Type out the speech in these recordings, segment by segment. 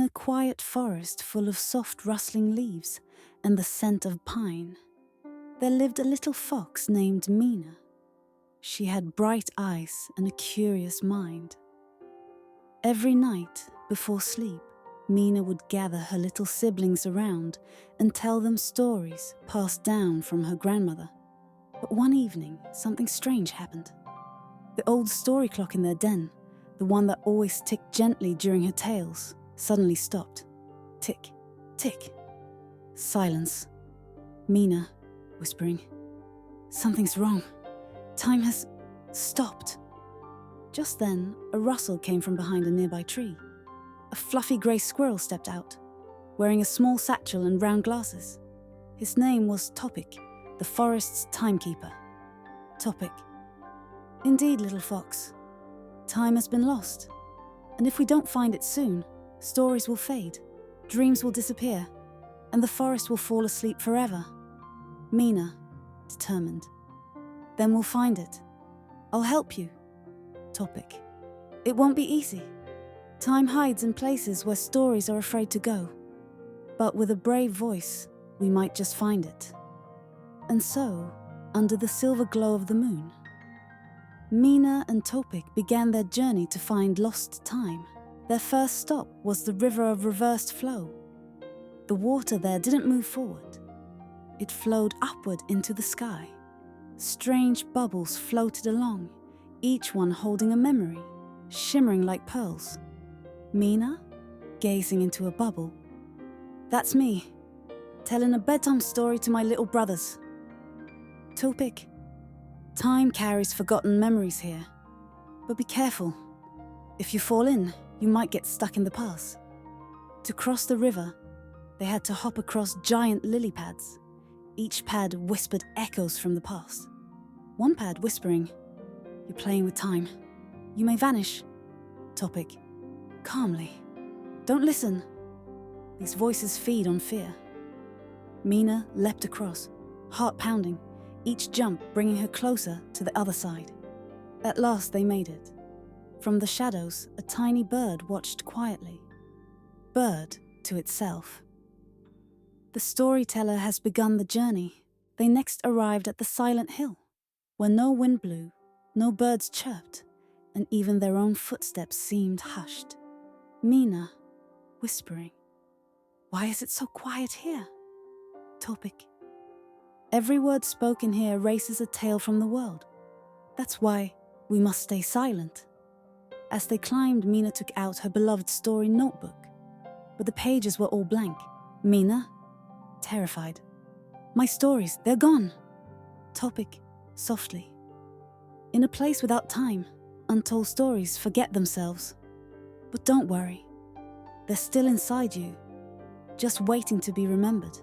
In a quiet forest full of soft rustling leaves and the scent of pine, there lived a little fox named Mina. She had bright eyes and a curious mind. Every night, before sleep, Mina would gather her little siblings around and tell them stories passed down from her grandmother. But one evening, something strange happened. The old story clock in their den, the one that always ticked gently during her tales, suddenly stopped. Tick, tick. Silence. Mina, whispering, "Something's wrong. Time has stopped." Just then, a rustle came from behind a nearby tree. A fluffy grey squirrel stepped out, wearing a small satchel and round glasses. His name was Topik, the forest's timekeeper. Topik. "Indeed, little fox. Time has been lost, and if we don't find it soon, stories will fade, dreams will disappear, and the forest will fall asleep forever." Mina, determined. "Then we'll find it. I'll help you." Topik. "It won't be easy. Time hides in places where stories are afraid to go. But with a brave voice, we might just find it." And so, under the silver glow of the moon, Mina and Topik began their journey to find lost time. Their first stop was the river of reversed flow. The water there didn't move forward. It flowed upward into the sky. Strange bubbles floated along, each one holding a memory, shimmering like pearls. Mina, gazing into a bubble. "That's me, telling a bedtime story to my little brothers." Topik. "Time carries forgotten memories here. But be careful. If you fall in, you might get stuck in the past." To cross the river, they had to hop across giant lily pads. Each pad whispered echoes from the past. One pad whispering, "You're playing with time. You may vanish." Topik. Calmly. "Don't listen. These voices feed on fear." Mina leapt across, heart pounding, each jump bringing her closer to the other side. At last they made it. From the shadows, a tiny bird watched quietly. Bird to itself. The storyteller has begun the journey. They next arrived at the silent hill, where no wind blew, no birds chirped, and even their own footsteps seemed hushed. Mina, whispering, "Why is it so quiet here?" Topik. "Every word spoken here erases a tale from the world. That's why we must stay silent." As they climbed, Mina took out her beloved story notebook, but the pages were all blank. Mina, terrified. "My stories, they're gone." Topik, softly. "In a place without time, untold stories forget themselves. But don't worry, they're still inside you, just waiting to be remembered."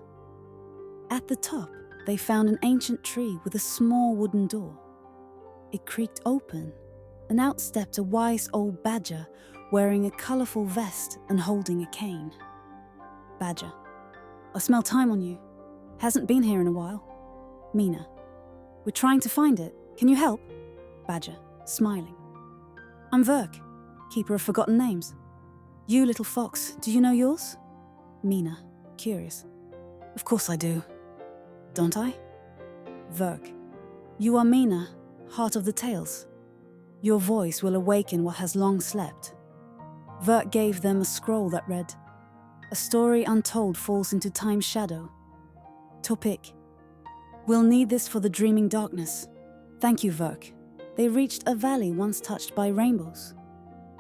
At the top, they found an ancient tree with a small wooden door. It creaked open, and out stepped a wise old badger wearing a colourful vest and holding a cane. Badger. "I smell time on you. Hasn't been here in a while." Mina. "We're trying to find it. Can you help?" Badger, smiling. "I'm Verk, keeper of forgotten names. You, little fox, do you know yours?" Mina, curious. "Of course I do. Don't I?" Verk. "You are Mina, heart of the tales. Your voice will awaken what has long slept." Verk gave them a scroll that read, "A story untold falls into time's shadow." Topik. "We'll need this for the dreaming darkness. Thank you, Verk." They reached a valley once touched by rainbows.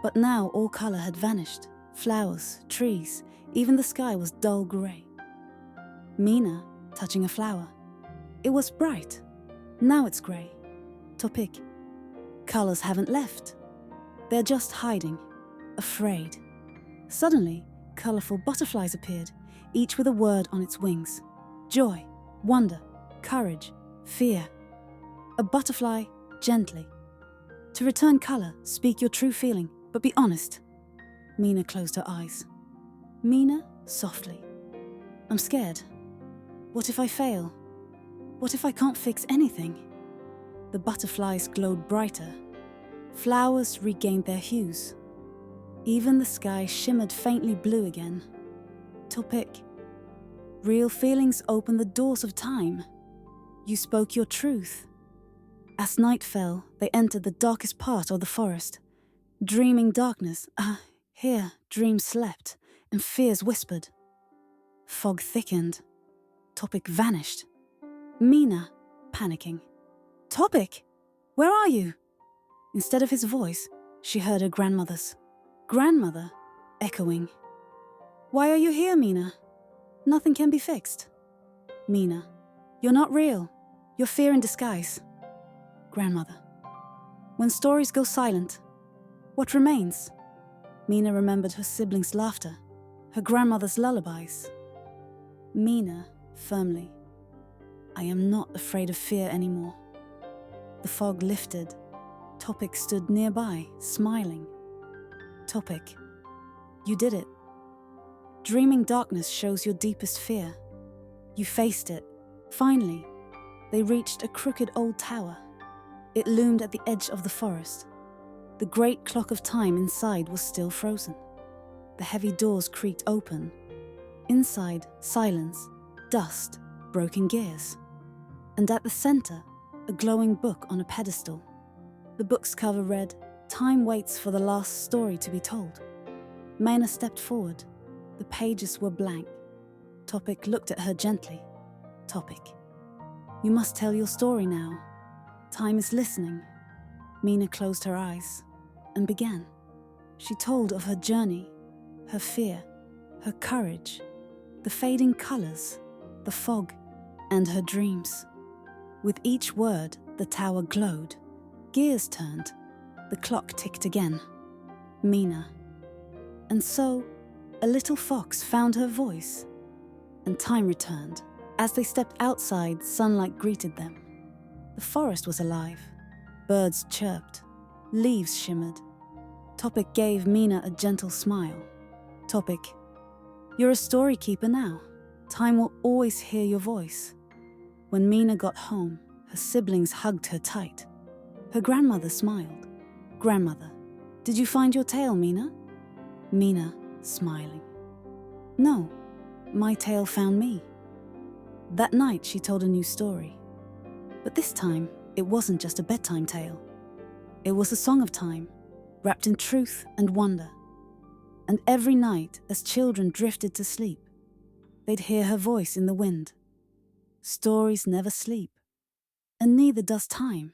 But now all colour had vanished. Flowers, trees, even the sky was dull grey. Mina, touching a flower. It was bright. Now it's grey. Topik. "Colours haven't left. They're just hiding, afraid." Suddenly, colourful butterflies appeared, each with a word on its wings. Joy, wonder, courage, fear. A butterfly, gently. "To return colour, speak your true feeling, but be honest." Mina closed her eyes. Mina, softly. "I'm scared. What if I fail? What if I can't fix anything?" The butterflies glowed brighter. Flowers regained their hues. Even the sky shimmered faintly blue again. Topik, real feelings open the doors of time. You spoke your truth. As night fell, they entered the darkest part of the forest. Dreaming darkness, here dreams slept, and fears whispered. Fog thickened. Topik vanished. Mina, panicking. Topik, where are you? Instead of his voice, she heard her grandmother's. Grandmother, echoing. Why are you here, Mina? Nothing can be fixed. Mina, you're not real. You're fear in disguise. Grandmother, when stories go silent, what remains? Mina remembered her siblings' laughter, her grandmother's lullabies. Mina, firmly, I am not afraid of fear anymore. The fog lifted. Topik stood nearby, smiling. Topik, you did it. Dreaming darkness shows your deepest fear. You faced it. Finally, they reached a crooked old tower. It loomed at the edge of the forest. The great clock of time inside was still frozen. The heavy doors creaked open. Inside, silence, dust, broken gears. And at the center, a glowing book on a pedestal. The book's cover read, "Time waits for the last story to be told." Mina stepped forward. The pages were blank. Topik looked at her gently. Topik, you must tell your story now. Time is listening. Mina closed her eyes and began. She told of her journey, her fear, her courage, the fading colors, the fog, and her dreams. With each word, the tower glowed. Gears turned. The clock ticked again. Mina. And so, a little fox found her voice, and time returned. As they stepped outside, sunlight greeted them. The forest was alive. Birds chirped. Leaves shimmered. Topik gave Mina a gentle smile. Topik, you're a story keeper now. Time will always hear your voice. When Mina got home, her siblings hugged her tight. Her grandmother smiled. Grandmother, did you find your tail, Mina? Mina, smiling. No, my tail found me. That night she told a new story. But this time, it wasn't just a bedtime tale. It was a song of time, wrapped in truth and wonder. And every night, as children drifted to sleep, they'd hear her voice in the wind. Stories never sleep, and neither does time.